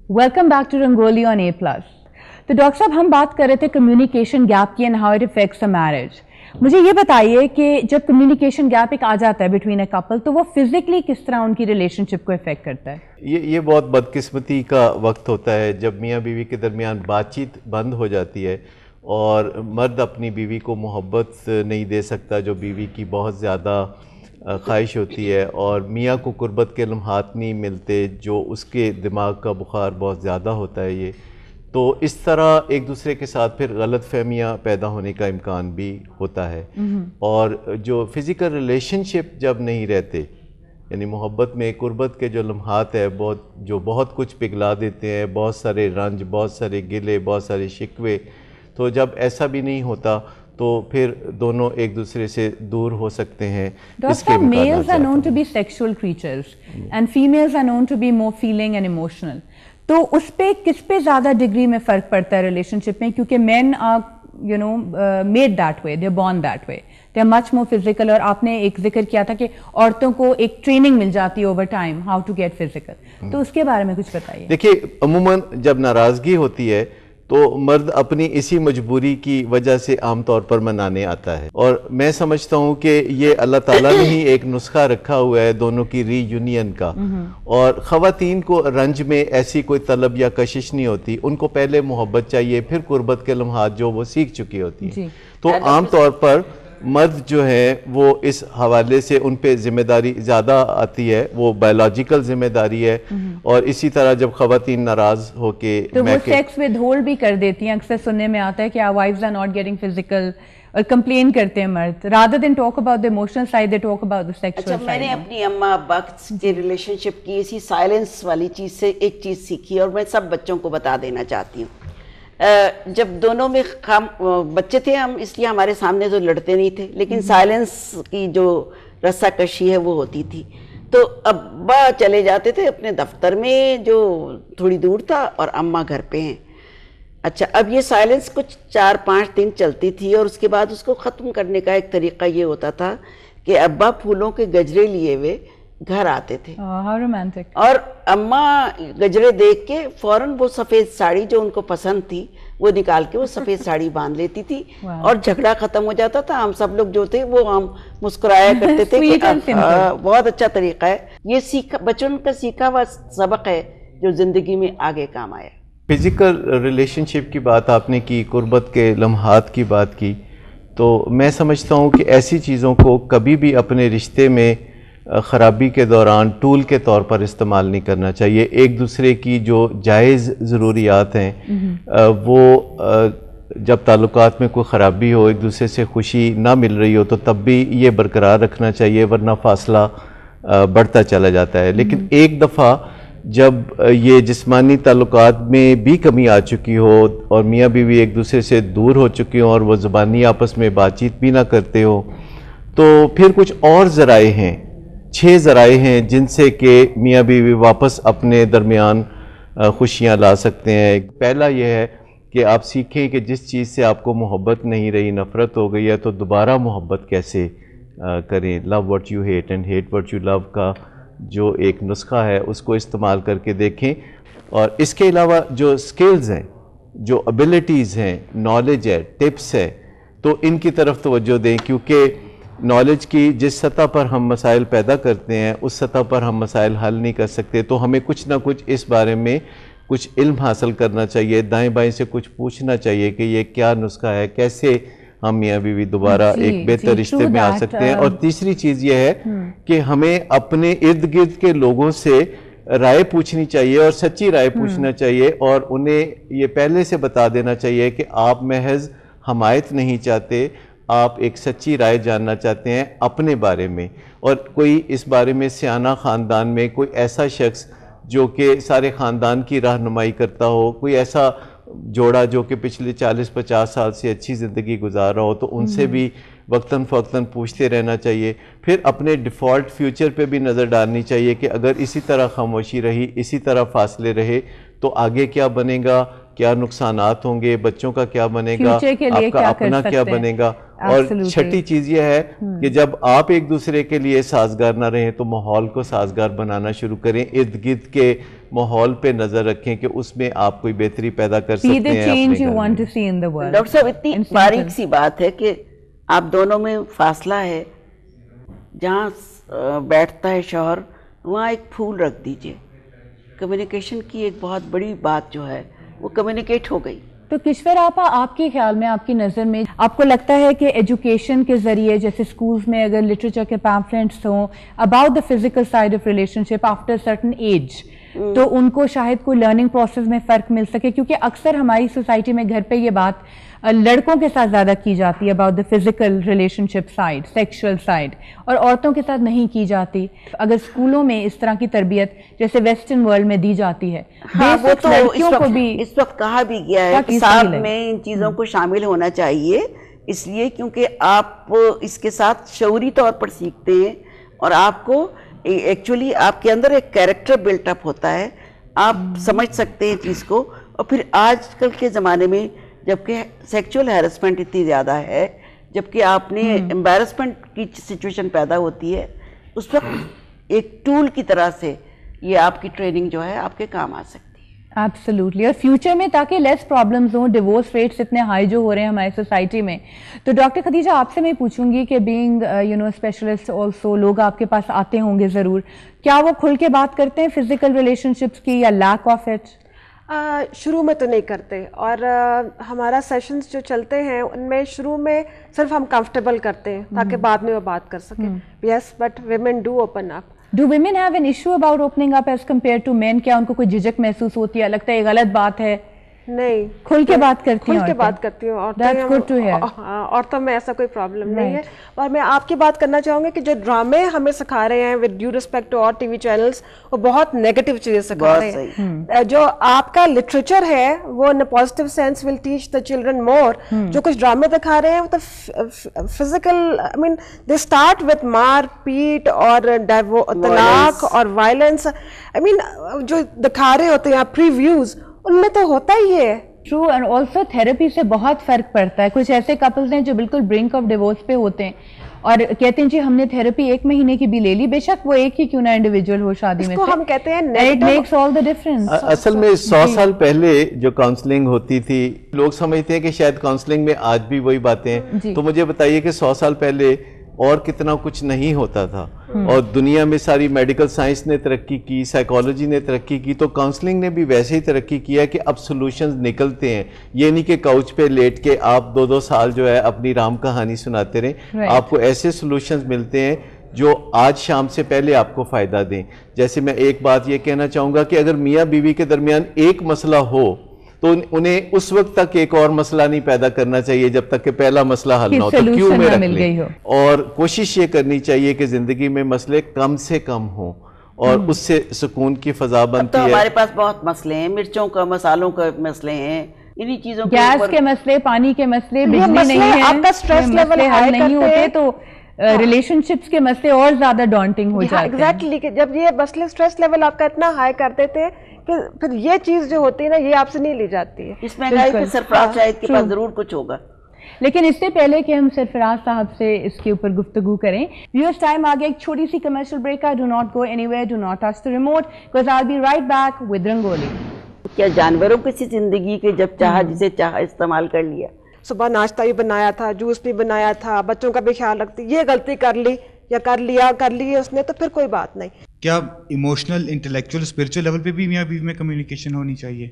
Welcome back to Rangoli on A+. تو doctor صاحب ہم بات کر رہے تھے کمیونیکیشن گیپ کی and how it affects a marriage. مجھے یہ بتائیے کہ جب کمیونیکیشن گیپ ایک آ جاتا ہے بٹوین اے کپل تو وہ فزیکلی کس طرح ان کی ریلیشن شپ کو افیکٹ کرتا ہے؟ یہ بہت بدقسمتی کا وقت ہوتا ہے جب میاں بیوی کے درمیان بات چیت بند ہو جاتی ہے اور مرد اپنی بیوی کو محبت نہیں دے سکتا جو بیوی کی بہت زیادہ خواہش ہوتی ہے، اور میاں کو قربت کے لمحات نہیں ملتے جو اس کے دماغ کا بخار بہت زیادہ ہوتا ہے. یہ تو اس طرح ایک دوسرے کے ساتھ پھر غلط فہمیاں پیدا ہونے کا امکان بھی ہوتا ہے. اور جو فزیکل ریلیشن شپ جب نہیں رہتے، یعنی محبت میں قربت کے جو لمحات ہے جو بہت کچھ پگھلا دیتے ہیں، بہت سارے رنج، بہت سارے گلے، بہت سارے شکوے، تو جب ایسا بھی نہیں ہوتا تو پھر دونوں ایک دوسرے سے دور ہو سکتے ہیں. Doctor males are known to be sexual creatures and females are known to be more feeling and emotional. تو اس پہ کس پہ زیادہ ڈگری میں فرق پڑتا ہے ریلیشن شپ میں؟ کیونکہ men are made that way, they are born that way, they are much more physical. اور آپ نے ایک ذکر کیا تھا کہ عورتوں کو ایک ٹریننگ مل جاتی ہے over time how to get physical. تو اس کے بارے میں کچھ بتائیے. دیکھیے، عموماً جب ناراضگی ہوتی ہے تو مرد اپنی اسی مجبوری کی وجہ سے عام طور پر منانے آتا ہے، اور میں سمجھتا ہوں کہ یہ اللہ تعالیٰ نے ہی ایک نسخہ رکھا ہوا ہے دونوں کی ری یونین کا. اور خواتین کو رنج میں ایسی کوئی طلب یا کشش نہیں ہوتی، ان کو پہلے محبت چاہیے، پھر قربت کے لمحات جو وہ سیکھ چکی ہوتی ہیں. تو عام طور پر مرد جو ہیں وہ اس حوالے سے ان پہ ذمہ داری زیادہ آتی ہے، وہ بایولوجیکل ذمہ داری ہے. اور اسی طرح جب خواتین ناراض ہو کے تو وہ سیکس ود ہولڈ بھی کر دیتی ہیں. اکثر سننے میں آتا ہے کہ wives are not getting physical, اور کمپلین کرتے ہیں مرد، rather than talk about the emotional side they talk about the sexual side. میں نے اپنی اماں ابا کی ریلیشن شپ کی اسی سائلنس والی چیز سے ایک چیز سیکھی، اور میں سب بچوں کو بتا دینا چاہتی ہوں. جب دونوں میں بچے تھے ہم، اس لیے ہمارے سامنے تو لڑتے نہیں تھے، لیکن سائلنس کی جو رسہ کشی ہے وہ ہوتی تھی. تو ابا چلے جاتے تھے اپنے دفتر میں جو تھوڑی دور تھا، اور اماں گھر پہ ہیں. اچھا، اب یہ سائلنس کچھ 4-5 دن چلتی تھی، اور اس کے بعد اس کو ختم کرنے کا ایک طریقہ یہ ہوتا تھا کہ ابا پھولوں کے گجرے لیے ہوئے گھر آتے تھے، اور اماں گجرے دیکھ کے فوراً وہ سفید ساڑی جو ان کو پسند تھی وہ نکال کے وہ سفید ساڑی باندھ لیتی تھی، اور جھگڑا ختم ہو جاتا تھا. ہم سب لوگ جو تھے وہ ہم مسکرایا کرتے تھے کہ بہت اچھا طریقہ ہے. یہ بچوں کا سیکھا ہوا سبق ہے جو زندگی میں آگے کام آیا. فزیکل ریلیشن شپ کی بات آپ نے کی، قربت کے لمحات کی بات کی، تو میں سمجھتا ہوں کہ ایسی چیزوں کو کبھی بھی اپنے رشتے میں خرابی کے دوران ٹول کے طور پر استعمال نہیں کرنا چاہیے. ایک دوسرے کی جو جائز ضروریات ہیں وہ جب تعلقات میں کوئی خرابی ہو، ایک دوسرے سے خوشی نہ مل رہی ہو، تو تب بھی یہ برقرار رکھنا چاہیے، ورنہ فاصلہ بڑھتا چلا جاتا ہے. لیکن ایک دفعہ جب یہ جسمانی تعلقات میں بھی کمی آ چکی ہو اور میاں بیوی ایک دوسرے سے دور ہو چکی ہوں اور وہ زبانی آپس میں بات چیت بھی نہ کرتے ہو، تو پھر کچھ اور ذرائع ہیں، 6 ذرائع ہیں جن سے کہ میاں بیوی واپس اپنے درمیان خوشیاں لا سکتے ہیں. پہلا یہ ہے کہ آپ سیکھیں کہ جس چیز سے آپ کو محبت نہیں رہی، نفرت ہو گئی ہے، تو دوبارہ محبت کیسے کریں. Love what you hate and hate what you love کا جو ایک نسخہ ہے اس کو استعمال کر کے دیکھیں. اور اس کے علاوہ جو سکلز ہیں، جو ابیلٹیز ہیں، نالج ہے، ٹپس ہے، تو ان کی طرف توجہ دیں، کیونکہ نالج کی جس سطح پر ہم مسائل پیدا کرتے ہیں اس سطح پر ہم مسائل حل نہیں کر سکتے. تو ہمیں کچھ نہ کچھ اس بارے میں کچھ علم حاصل کرنا چاہیے، دائیں بائیں سے کچھ پوچھنا چاہیے کہ یہ کیا نسخہ ہے، کیسے ہم میاں بیوی دوبارہ ایک بہتر رشتے میں آ سکتے ہیں. اور تیسری چیز یہ ہے کہ ہمیں اپنے ارد گرد کے لوگوں سے رائے پوچھنی چاہیے، اور سچی رائے پوچھنا چاہیے، اور انہیں یہ پہلے سے بتا دینا چاہیے کہ آپ محض حمایت نہیں چاہتے، آپ ایک سچی رائے جاننا چاہتے ہیں اپنے بارے میں. اور کوئی اس بارے میں سیانہ خاندان میں کوئی ایسا شخص جو کہ سارے خاندان کی رہنمائی کرتا ہو، کوئی ایسا جوڑا جو کہ پچھلے 40-50 سال سے اچھی زندگی گزار رہا ہو، تو ان سے بھی وقتاً فوقتاً پوچھتے رہنا چاہیے. پھر اپنے ڈیفالٹ فیوچر پہ بھی نظر ڈالنی چاہیے کہ اگر اسی طرح خاموشی رہی، اسی طرح فاصلے رہے، تو آگے کیا بنے گا، کیا نقصانات ہوں گے، بچوں کا کیا بنے گا، آپ کا اپنا کیا بنے گا. اور چھٹی چیز یہ ہے کہ جب آپ ایک دوسرے کے لیے سازگار نہ رہیں تو ماحول کو سازگار بنانا شروع کریں, ارد گرد کے ماحول پہ نظر رکھیں کہ اس میں آپ کوئی بہتری پیدا کر سکتے ہیں. ڈاکٹر صاحب اتنی باریک سی بات ہے کہ آپ دونوں میں فاصلہ ہے, جہاں بیٹھتا ہے شوہر وہاں ایک پھول رکھ دیجئے. کمیونیکیشن کی ایک بہت بڑی بات جو ہے وہ کمیونیکیٹ ہو گئی. تو کشور آپا, آپ کے خیال میں, آپ کی نظر میں, آپ کو لگتا ہے کہ ایجوکیشن کے ذریعے جیسے سکولز میں اگر لٹریچر کے پیمفلیٹس ہوں about the physical side of relationship after certain age, تو ان کو شاید کوئی لرننگ پروسیس میں فرق مل سکے؟ کیونکہ اکثر ہماری سوسائٹی میں گھر پہ یہ بات لڑکوں کے ساتھ زیادہ کی جاتی ہے about the physical relation ship side, sexual side, اور عورتوں کے ساتھ نہیں کی جاتی. اگر اسکولوں میں اس طرح کی تربیت جیسے ویسٹرن ورلڈ میں دی جاتی ہے, وہ تو اس وقت کہا بھی گیا ہے کہ صاحب میں ان چیزوں کو شامل ہونا چاہیے, اس لیے کیونکہ آپ اس کے ساتھ شعوری طور پر سیکھتے ہیں اور آپ کو ایکچولی آپ کے اندر ایک کیریکٹر بلٹ اپ ہوتا ہے, آپ سمجھ سکتے ہیں چیز کو. اور پھر آج کل کے زمانے میں جبکہ سیکچول ہیرسمنٹ اتنی زیادہ ہے, جبکہ آپ نے امبیرسمنٹ کی سچویشن پیدا ہوتی ہے, اس وقت ایک ٹول کی طرح سے یہ آپ کی ٹریننگ جو ہے آپ کے کام آ سکتی ہے. ایبسلیوٹلی. اور فیوچر میں تاکہ لیس پرابلمز ہوں, ڈیورس ریٹس اتنے ہائی جو ہو رہے ہیں ہماری سوسائٹی میں, تو ڈاکٹر خدیجہ آپ سے میں پوچھوں گی کہ بینگ اسپیشلسٹ آلسو, لوگ آپ کے پاس آتے ہوں گے ضرور, کیا وہ کھل کے بات کرتے ہیں فزیکل ریلیشن شپس کی یا لیک آف اٹ؟ شروع میں تو نہیں کرتے, اور ہمارا سیشنز جو چلتے ہیں ان میں شروع میں صرف ہم کمفرٹیبل کرتے ہیں تاکہ بعد میں وہ بات کر سکیں. Yes, but women do open up. Do women have an issue about opening up as compare to men? کیا ان کو کوئی جھجک محسوس ہوتی ہے, لگتا ہے یہ غلط بات ہے؟ نہیں, کھل کے بات کرتی ہیں, کھل کے بات کرتی ہوں. عورتوں میں ایسا کوئی پرابلم نہیں ہے. اور میں آپ کی بات کرنا چاہوں گی کہ جو ڈرامے ہمیں سکھا رہے ہیں ود ڈیو ریسپیکٹ ٹو اور ٹی وی چینلز, وہ بہت نیگیٹو چیزیں سکھا رہے ہیں. جو آپ کا لٹریچر ہے وہ in positive sense will teach the children more. جو کچھ ڈرامے دکھا رہے ہیں وہ تو physical, I mean they start with مار پیٹ اور طلاق اور وائلنس. آئی مین جو دکھا رہے ہوتے ہیں پریویوز, ان میں تو ہوتا ہی ہے. ٹرو. اینڈ آلسو تھراپی سے بہت فرق پڑتا ہے. کچھ ایسے کپلز ہیں جو بالکل برنک آف ڈیورس پہ ہوتے ہیں اور کہتے ہیں جی ہم نے تھراپی 1 مہینے کی بھی لے لی, بے شک وہ ایک ہی کیوں نہ انڈیویجول ہو شادی میں, اس کو ہم کہتے ہیں it makes all the difference. اصل میں 100 سال پہلے جو کاؤنسلنگ ہوتی تھی, لوگ سمجھتے ہیں کہ شاید کاؤنسلنگ میں آج بھی وہی باتیں ہیں. تو مجھے بتائیے کہ 100 سال پہلے اور کتنا کچھ نہیں ہوتا تھا, اور دنیا میں ساری میڈیکل سائنس نے ترقی کی, سائیکالوجی نے ترقی کی, تو کاؤنسلنگ نے بھی ویسے ہی ترقی کیا کہ اب سولوشنز نکلتے ہیں. یہ نہیں کہ کاؤچ پہ لیٹ کے آپ 2 سال جو ہے اپنی رام کہانی سناتے رہیں. آپ کو ایسے سولوشنز ملتے ہیں جو آج شام سے پہلے آپ کو فائدہ دیں. جیسے میں ایک بات یہ کہنا چاہوں گا کہ اگر میاں بیوی کے درمیان ایک مسئلہ ہو تو انہیں اس وقت تک ایک اور مسئلہ نہیں پیدا کرنا چاہیے جب تک کہ پہلا مسئلہ حل نہ ہو, تو کیوں میں رکھ لیں. اور کوشش یہ کرنی چاہیے کہ زندگی میں مسئلے کم سے کم ہوں, اور اس سے سکون کی فضا بنتی ہے. تو ہمارے پاس بہت مسئلے ہیں, مرچوں کا, مسالوں کا مسئلے ہیں, انہی چیزوں کے, گیس کے مسئلے, پانی کے مسئلے, بجلی نہیں ہے, آپ کا سٹریس لیول ہائی نہیں ہوتے, تو ریلیشن شپس کے مسئلے اور زیادہ ڈانٹنگ ہو جاتے ہیں. ایگزیکٹلی, کہ جب یہ مسئلے سٹریس لیول آپ کا اتنا ہائی کر دیتے ہیں کہ پھر یہ چیز جو ہوتی ہے نا یہ آپ سے نہیں لی جاتی ہے. اس میں گئی پھر سرفراز شاہد کے پاس ضرور کچھ ہوگا. لیکن اس سے پہلے کہ ہم سرفراز صاحب سے اس کے اوپر گفتگو کریں, ویورز ٹائم آ گیا ایک چھوٹی سی کمرشل بریک کا. Do not go anywhere, do not touch the remote, because I will be right back with Rangoli. کیا جانوروں کی زندگی کے جب چاہا جسے چاہا استعمال کر لیا. صبح ناشتہ بھی بنایا تھا, جوس بھی بنایا تھا, بچوں کا بھی خیال رکھتی, یہ غلطی کر لی یا کر لی اس نے, تو پھر کوئی بات نہیں. کیا ایموشنل, انٹلیکچوئل, اسپرچل لیول پہ بھی میاں بیوی میں کمیونیکیشن ہونی چاہیے؟